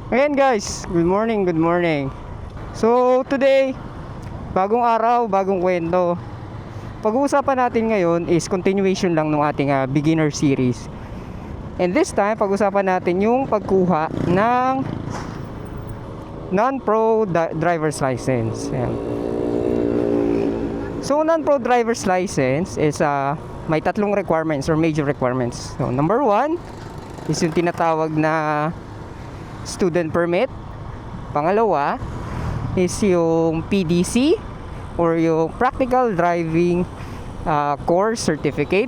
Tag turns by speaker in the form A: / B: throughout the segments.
A: Ayan guys, good morning, good morning. So today, bagong araw, bagong kwento. Pag-uusapan natin ngayon is continuation lang ng ating beginner series. And this time, pag-uusapan natin yung pagkuha ng non-pro driver's license. Ayan. So non-pro driver's license is may tatlong requirements or major requirements. So number one is yung tinatawag na student permit. Pangalawa is yung PDC or yung practical driving course certificate.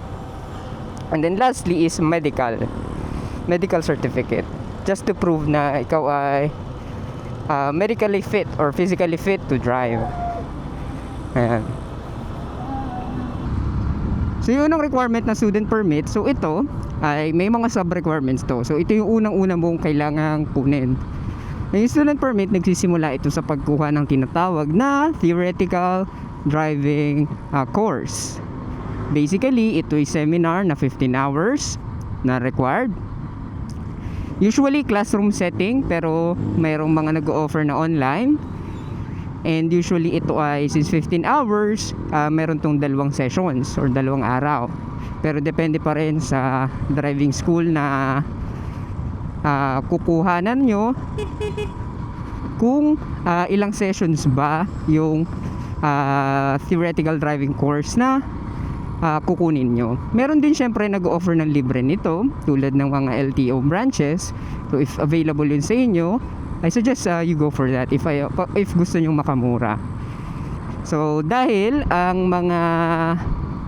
A: And then lastly is medical certificate, just to prove na ikaw ay medically fit or physically fit to drive. Ayan. So yun ang requirement ng student permit. So ito ay may mga sub-requirements to. So ito yung unang-una mong kailangang kunin. Yung student permit, nagsisimula ito sa pagkuha ng tinatawag na theoretical driving course. Basically, ito ay seminar na 15 hours na required. Usually classroom setting, pero mayroong mga nag-o-offer na online. And usually ito ay since 15 hours, meron tong dalawang sessions or dalawang araw. Pero depende pa rin sa driving school na kukuhanan nyo kung ilang sessions ba yung theoretical driving course na kukunin nyo. Meron din syempre nag-offer ng libre nito tulad ng mga LTO branches. So if available yun sa inyo, I suggest you go for that if gusto nyo makamura. So dahil ang mga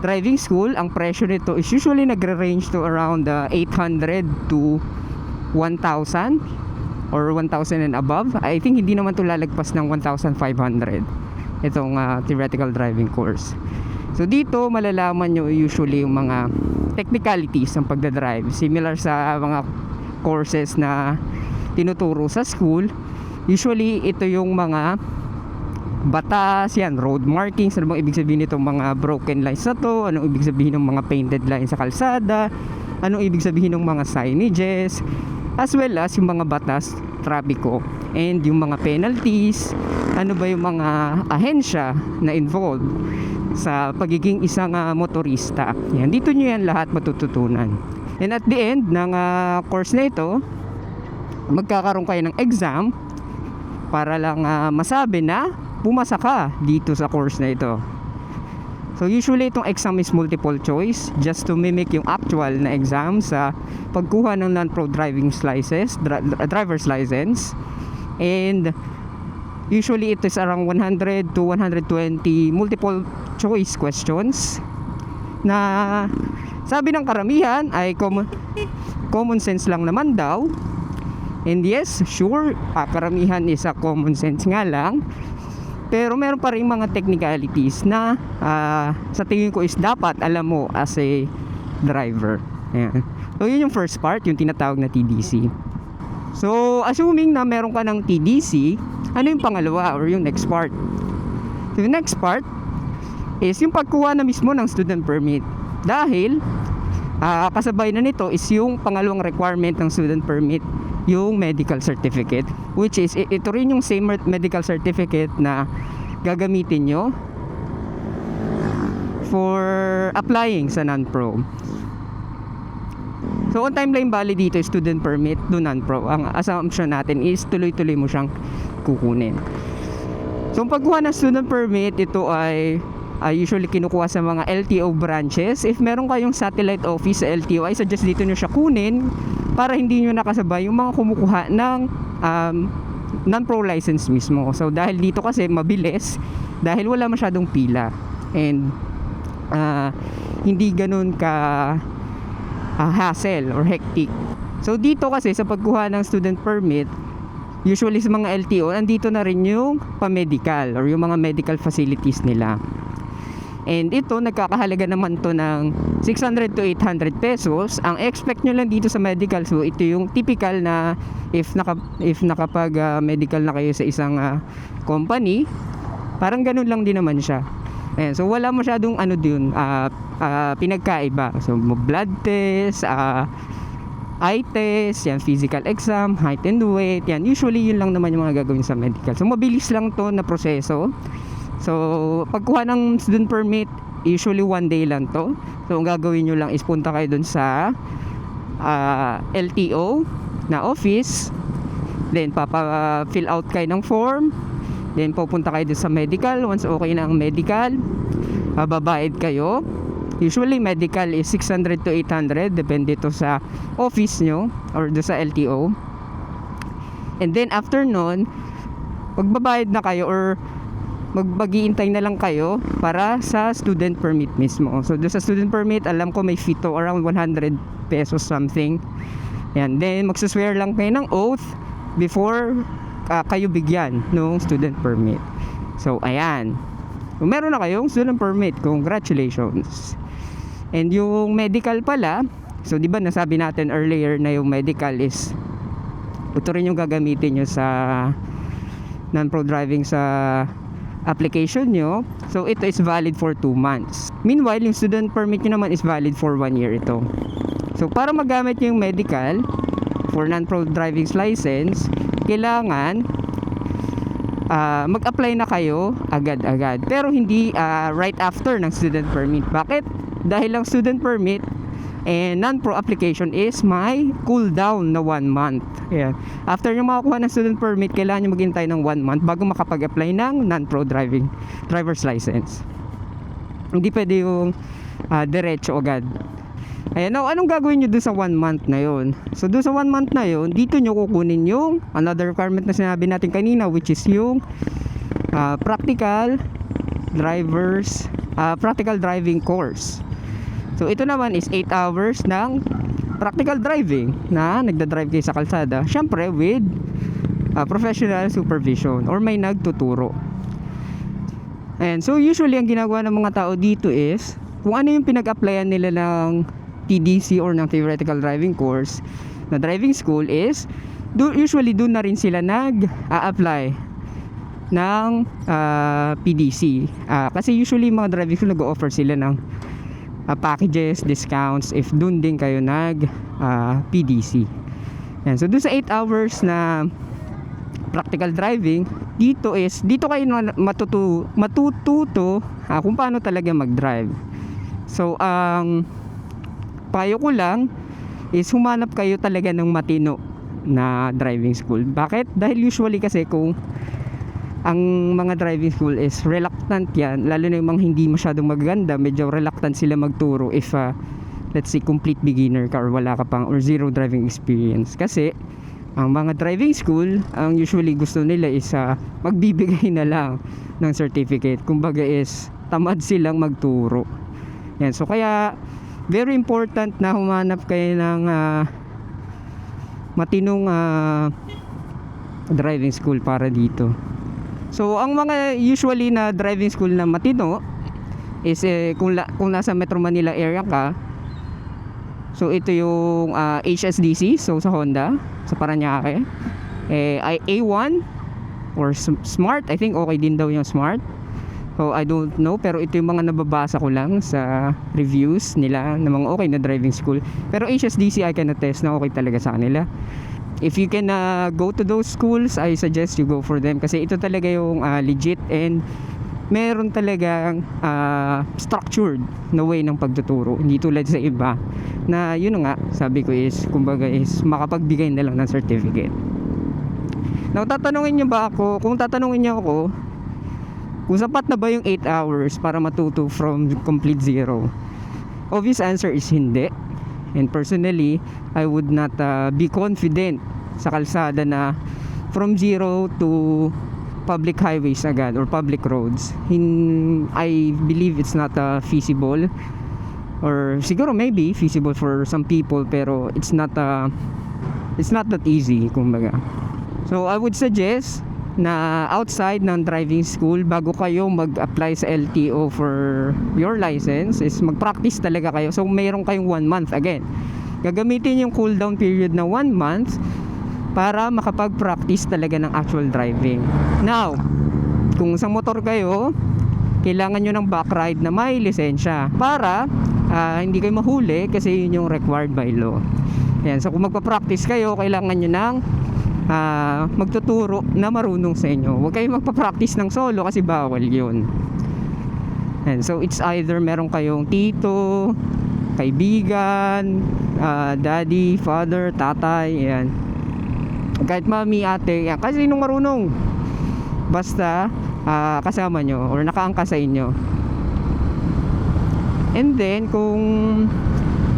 A: driving school, ang presyo nito is usually nagre-range to around 800 to 1,000 or 1,000 and above. I think hindi naman to lalagpas ng 1,500 itong theoretical driving course. So dito malalaman nyo usually yung mga technicalities ng pagdadrive, similar sa mga courses na tinuturo sa school. Usually ito yung mga batas, yan, road markings, ano bang ibig sabihin nitong mga broken lines na to, anong ibig sabihin ng mga painted lines sa kalsada, anong ibig sabihin ng mga signages, as well as yung mga batas trapiko, and yung mga penalties, ano ba yung mga ahensya na involved sa pagiging isang motorista. Yan, dito nyo yan lahat matututunan. And at the end ng course na ito, magkakaroon kayo ng exam para lang masabi na pumasa ka dito sa course na ito. So usually itong exam is multiple choice, just to mimic yung actual na exam sa pagkuha ng non-pro driver's license. And usually it is around 100 to 120 multiple choice questions na sabi ng karamihan ay common sense lang naman daw. And yes, sure, karamihan is common sense nga lang. Pero meron pa rin mga technicalities na sa tingin ko is dapat alam mo as a driver. Ayan. So yun yung first part, yung tinatawag na TDC. So assuming na meron ka ng TDC, ano yung pangalawa or yung next part? So yung next part is yung pagkuha na mismo ng student permit. Dahil kasabay na nito is yung pangalawang requirement ng student permit, yung medical certificate, which is ito rin yung same medical certificate na gagamitin nyo for applying sa non-pro. So on timeline bali dito student permit to non-pro, ang assumption natin is tuloy-tuloy mo siyang kukunin. So ang pagkuha ng student permit, ito ay usually kinukuha sa mga LTO branches. If meron kayong satellite office sa LTO, I suggest dito nyo siya kunin para hindi nyo nakasabay yung mga kumukuha ng non-pro license mismo. So dahil dito kasi mabilis, dahil wala masyadong pila and hindi ganun ka hassle or hectic. So dito kasi sa pagkuha ng student permit, usually sa mga LTO, andito na rin yung pa-medical or yung mga medical facilities nila. And ito, nagkakahalaga naman to ng 600 to 800 pesos. Ang expect nyo lang dito sa medical, so ito yung typical na if nakapag medical na kayo sa isang company, parang ganun lang din naman siya. Ayan, so wala masyadong ano dun, pinagkaiba. So blood test, eye test, yan, physical exam, height and weight, yan. Usually, yun lang naman yung mga gagawin sa medical. So, mabilis lang to na proseso. So, pagkuha ng student permit, usually 1 day lang to. So, ang gagawin nyo lang is punta kayo dun sa LTO na office. Then, fill out kayo ng form. Then, pupunta kayo dun sa medical. Once okay na ang medical, babayad kayo. Usually medical is 600 to 800, depende to sa office nyo or do sa LTO. And then after nun, magbabayad na kayo or mag-iintay na lang kayo para sa student permit mismo. So do sa student permit, alam ko may fee to around 100 pesos something. Yan. Then magsuswear lang kayo ng oath before kayo bigyan ng student permit. So ayan. Kung meron na kayong student permit, congratulations. And yung medical pala, so di ba nasabi natin earlier na yung medical is ito rin yung gagamitin nyo sa non-pro driving sa application nyo. So ito is valid for 2 months. Meanwhile, yung student permit nyo naman is valid for 1 year ito. So para magamit nyo yung medical for non-pro driving license, kailangan mag-apply na kayo agad-agad. Pero hindi right after ng student permit. Bakit? Dahil ang student permit and non-pro application is may cool down na 1 month. Ayan. After nyo makakuha ng student permit, kailangan nyo maghintay ng 1 month bago makapag-apply ng non-pro driver's license. Hindi pwede yung diretso agad. Ayan, now, anong gagawin nyo doon sa 1 month na yon? So doon sa 1 month na yon, dito nyo kukunin yung another requirement na sinabi natin kanina, which is yung practical driving course. So ito naman is 8 hours ng practical driving na nagda-drive kayo sa kalsada, syempre with professional supervision or may nagtuturo. And so usually ang ginagawa ng mga tao dito is kung ano yung pinag-applyan nila ng TDC or ng theoretical driving course na driving school is usually doon na rin sila nag-a-apply ng PDC. Kasi usually mga driving school nag-offer sila ng packages, discounts if dun din kayo nag PDC. Yan. So dun sa 8 hours na practical driving, dito kayo matututo kung paano talaga mag-drive. So ang payo ko lang is humanap kayo talaga ng matino na driving school. Bakit? Dahil usually kasi kung ang mga driving school is reluctant yan, lalo na yung mga hindi masyadong magaganda, medyo reluctant sila magturo if let's say complete beginner ka or wala ka pang or zero driving experience. Kasi ang mga driving school, ang usually gusto nila is magbibigay na lang ng certificate. Kumbaga is tamad silang magturo. Yan. So kaya very important na humanap kayo ng matinong driving school para dito. So ang mga usually na driving school na matino is kung nasa Metro Manila area ka, so ito yung HSDC, so sa Honda, sa Parañaque, A1 or Smart, I think okay din daw yung Smart. So I don't know, pero ito yung mga nababasa ko lang sa reviews nila ng mga okay na driving school. Pero HSDC I can attest na okay talaga sa kanila. If you can go to those schools, I suggest you go for them kasi ito talaga yung legit and meron talagang structured na way ng pagtuturo. Hindi tulad sa iba na yun nga, sabi ko is kumbaga is makapagbigay na lang ng certificate. Now tatanungin niyo ba ako, kung tatanungin niyo ako kung sapat na ba yung 8 hours para matuto from complete zero, obvious answer is hindi. And personally, I would not be confident sa kalsada na from zero to public highways agad or public roads. I believe it's not feasible, or siguro maybe feasible for some people, pero it's not that easy, kumbaga. So I would suggest na outside ng driving school, bago kayo mag-apply sa LTO for your license, is mag-practice talaga kayo. So mayroon kayong 1 month again. Gagamitin yung cool down period na 1 month para makapag-practice talaga ng actual driving. Now, kung sa motor kayo, kailangan nyo ng back ride na may lisensya para hindi kayo mahuli kasi yun yung required by law. Ayan, so kung magpa-practice kayo, kailangan nyo ng magtuturo na marunong sa inyo. Huwag kayong magpa-practice ng solo kasi bawal yun. And so it's either meron kayong tito, kaibigan, daddy, father, tatay, ayan. Kahit mami, ate, ayan. Kasi sinong marunong, basta kasama nyo or nakaangka sa inyo. And then kung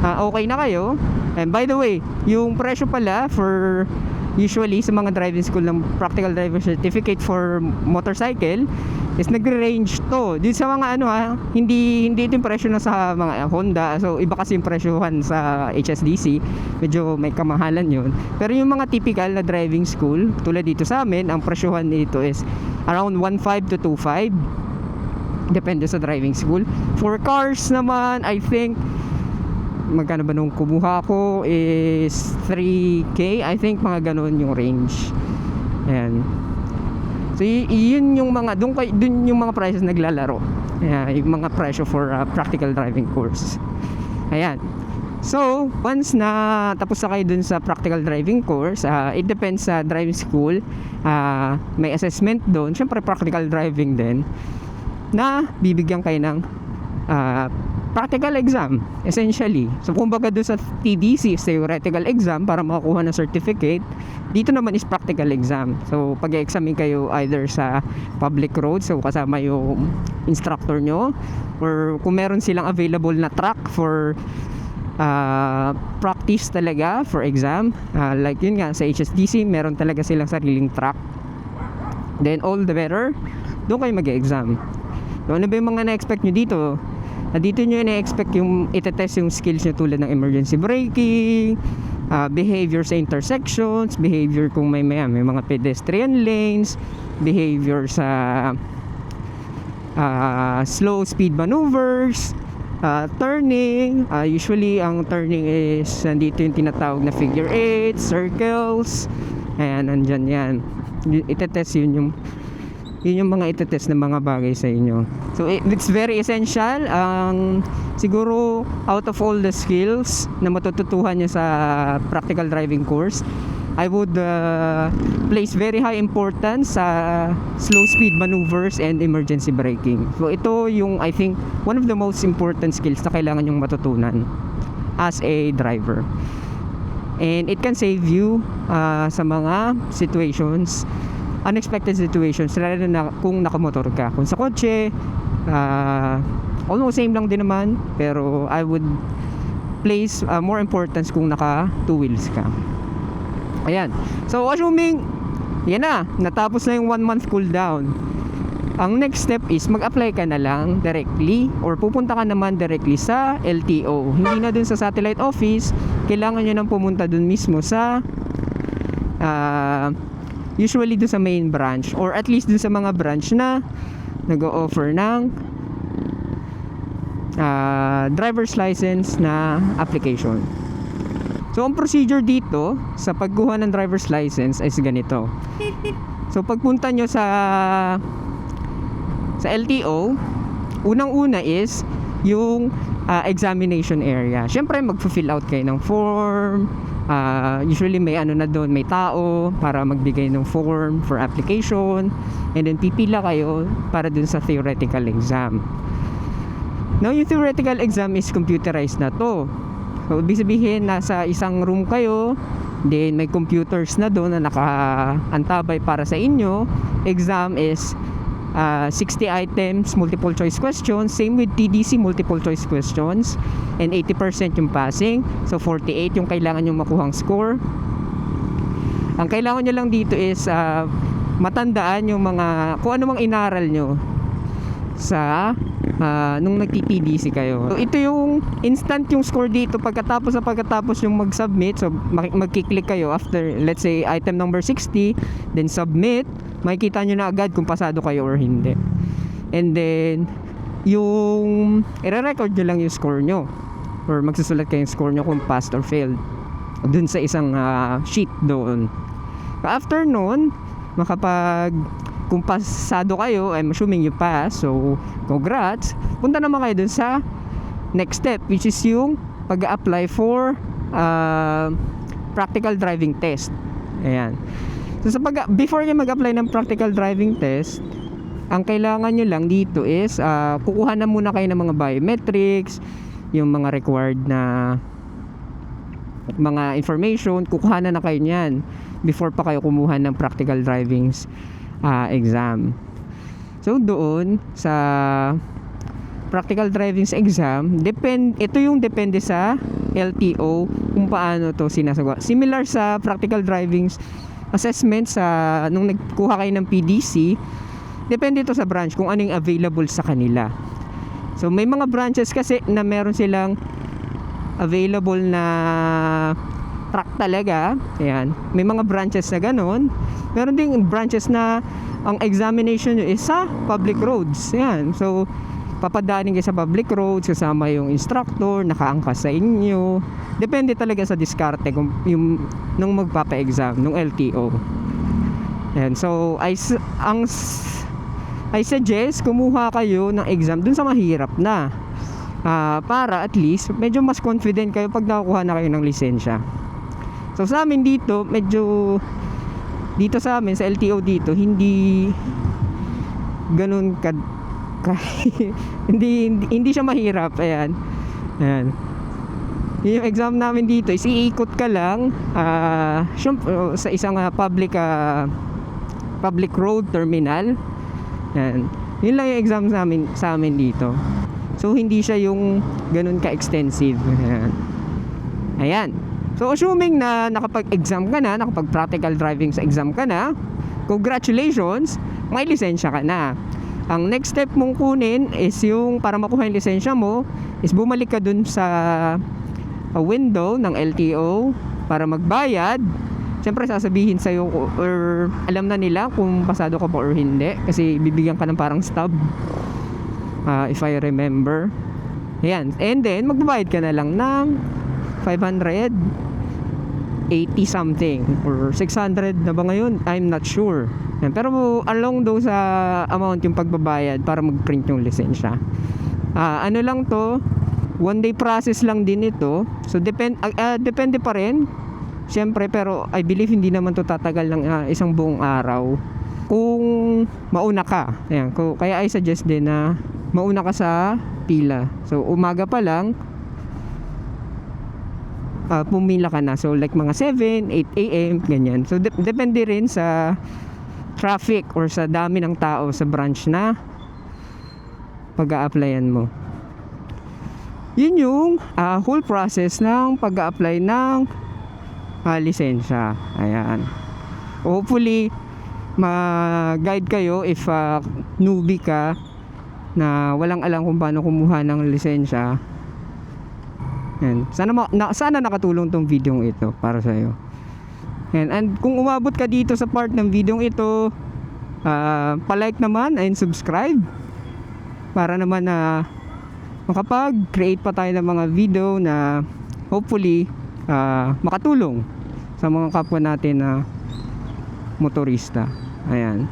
A: okay na kayo, and by the way, yung presyo pala for usually sa mga driving school ng practical driver certificate for motorcycle is nagre-range to dito sa mga hindi ito yung presyo na sa mga Honda. So iba kasi yung presyohan sa HSDC, medyo may kamahalan yun. Pero yung mga typical na driving school tulad dito sa amin, ang presyohan nito is around 1.5 to 2.5, depende sa driving school. For cars naman, I think magkano ba nung kumuha ko is 3K, I think, mga ganun yung range. Ayan. So yun yung mga dun yung mga prices naglalaro. Ayan, yung mga presyo for practical driving course. Ayan. So once na tapos na kayo dun sa practical driving course, it depends sa driving school. May assessment doon, syempre practical driving din, na bibigyan kayo ng practical exam essentially. So kumbaga doon sa TDC theoretical exam para makakuha ng certificate, dito naman is practical exam. So pag-examine kayo either sa public road, so kasama yung instructor nyo, or kung meron silang available na track for practice talaga for exam, like yun nga sa HSDC meron talaga silang sariling track, then all the better, doon kayo mag-exam. So ano ba yung mga na-expect nyo dito? Dito nyo na-expect yung itetest yung skills nyo tulad ng emergency braking, behavior sa intersections, behavior kung may mga pedestrian lanes, behavior sa slow speed maneuvers, turning. Usually ang turning is nandito yung tinatawag na figure 8, circles, ayan, nandyan yan. Itetest yun yung mga itetest na mga bagay sa inyo. So it's very essential. Siguro out of all the skills na matututuhan nyo sa practical driving course, I would place very high importance sa slow speed maneuvers and emergency braking. So ito yung I think one of the most important skills na kailangan nyong matutunan as a driver. And it can save you sa mga situations, unexpected situations, lalo na kung nakamotor ka. Kung sa kotse, almost same lang din naman, pero I would place more importance kung naka two wheels ka. Ayan. So assuming yan na, natapos na yung 1 month cooldown, ang next step is mag-apply ka na lang directly or pupunta ka naman directly sa LTO. Hindi na dun sa satellite office, kailangan nyo nang pumunta dun mismo sa usually dun sa main branch, or at least dun sa mga branch na nag-o-offer ng driver's license na application. So ang procedure dito sa pagkuha ng driver's license is ganito. So pagpunta nyo sa LTO, unang-una is yung examination area. Syempre magpo-fill out kayo ng form. Usually may na doon, may tao para magbigay ng form for application, and then pipila kayo para dun sa theoretical exam. Now yung theoretical exam is computerized na to. So ibig sabihin nasa isang room kayo, then may computers na doon na nakaantabay para sa inyo. Exam is 60 items, multiple choice questions. Same with TDC, multiple choice questions, and 80% yung passing. So 48 yung kailangan yung makuhang score. Ang kailangan nyo lang dito is matandaan yung mga kung ano mang inaral nyo sa nung nagti-TDC kayo. So ito yung instant yung score dito pagkatapos yung mag-submit. So magki-click kayo after, let's say, item number 60, then submit. Makikita nyo na agad kung pasado kayo or hindi. And then yung i-record nyo lang yung score nyo, or magsusulat kayo yung score nyo kung passed or failed dun sa isang sheet doon. After nun, kung pasado kayo, I'm assuming you pass, so congrats. Punta naman kayo dun sa next step, which is yung pag-apply for practical driving test. Ayan. So before kayo mag-apply ng practical driving test, ang kailangan nyo lang dito is kukuha na muna kayo ng mga biometrics, yung mga required na mga information, kukuha na kayo niyan before pa kayo kumuha ng practical driving exam. So doon sa practical driving exam, ito yung depende sa LTO kung paano to sinasagawa. Similar sa practical driving assessment sa nung nagkuha kayo ng PDC, depende to sa branch kung anong available sa kanila. So may mga branches kasi na meron silang available na track talaga. Ayan. May mga branches na ganun. Meron ding branches na ang examination nyo is sa public roads. Ayan. So papadaanin kayo sa public roads, kasama yung instructor, nakaangkas sa inyo. Depende talaga sa diskarte kung yung nung magpapa-exam, nung LTO. Ayan. So I suggest kumuha kayo ng exam dun sa mahirap na, para at least medyo mas confident kayo pag nakukuha na kayo ng lisensya. So sa amin dito, dito sa amin sa LTO dito, hindi ganun hindi siya mahirap. Ayan. Yung exam namin dito is iikot ka lang sa isang public road terminal. Yan. Yun lang yung exam sa amin dito. So hindi siya yung ganun ka-extensive. Ayan. So assuming na nakapag-exam ka na, nakapag-practical driving sa exam ka na, congratulations, may lisensya ka na. Ang next step mong kunin is yung para makuha yung lisensya mo is bumalik ka dun sa window ng LTO para magbayad. Siyempre sasabihin sa'yo or alam na nila kung pasado ka pa or hindi kasi bibigyan ka ng parang stub, if I remember. Ayan. And then magbabayad ka na lang ng 580 something or 600 na ba ngayon? I'm not sure. Ayan. Pero along daw sa amount yung pagbabayad para mag-print yung lisensya. Ano lang to, 1 day process lang din ito. So depende pa rin siyempre, pero I believe hindi naman to tatagal ng isang buong araw kung mauna ka. Ayan, kaya I suggest din na mauna ka sa pila. So umaga pa lang pumila ka na. So like mga 7, 8 a.m. ganyan. So depende rin sa traffic or sa dami ng tao sa branch na pag-a-applyan mo. Yun yung whole process ng pag-a-apply ng lisensya. Ayan. Hopefully ma-guide kayo if newbie ka na walang alam kung paano kumuha ng lisensya. Ayan. Sana nakatulong tong video ito para sa iyo. And kung umabot ka dito sa part ng video ito, pa-like naman and subscribe para naman na makapag-create pa tayo ng mga video na hopefully makatulong sa mga kapwa natin na motorista. Ayan.